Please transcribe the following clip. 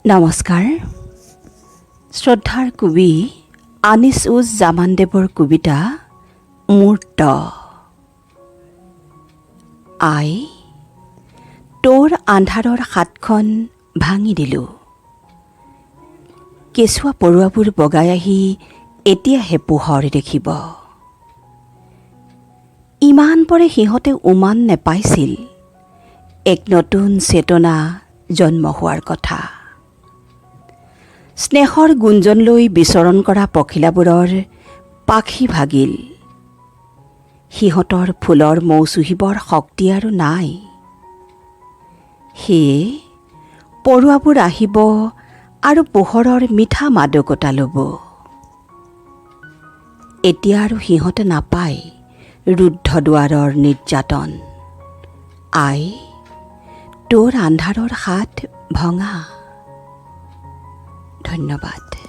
নমস্কাৰ। শ্ৰদ্ধাৰ কবি আনিছ-উজ-জামানদেৱৰ কবিতা মূৰ্ত। আই, তোৰ আন্ধাৰৰ হাতখন ভাঙি দিলোঁ। কেঁচুৱা পৰুৱাবোৰ বগাই আহি এতিয়াহে পোহৰ দেখিব। ইমান পৰে সিহঁতে উমান নেপাইছিল এক নতুন চেতনা জন্ম হোৱাৰ কথা। স্নেহৰ গুঞ্জন লৈ বিচৰণ কৰা পখিলাবোৰৰ পাখি ভাগিল। সিহঁতৰ ফুলৰ মৌ চুহিবৰ শক্তি আৰু নাই। সেয়ে পৰুৱাবোৰ আহিব আৰু পোহৰৰ মিঠা মাদকতা ল'ব। এতিয়া আৰু সিহঁতে নাপায় ৰুদ্ধ দুৱাৰৰ নিৰ্যাতন। আই, তোৰ আন্ধাৰৰ হাত ভঙা। ধন্যবাদ।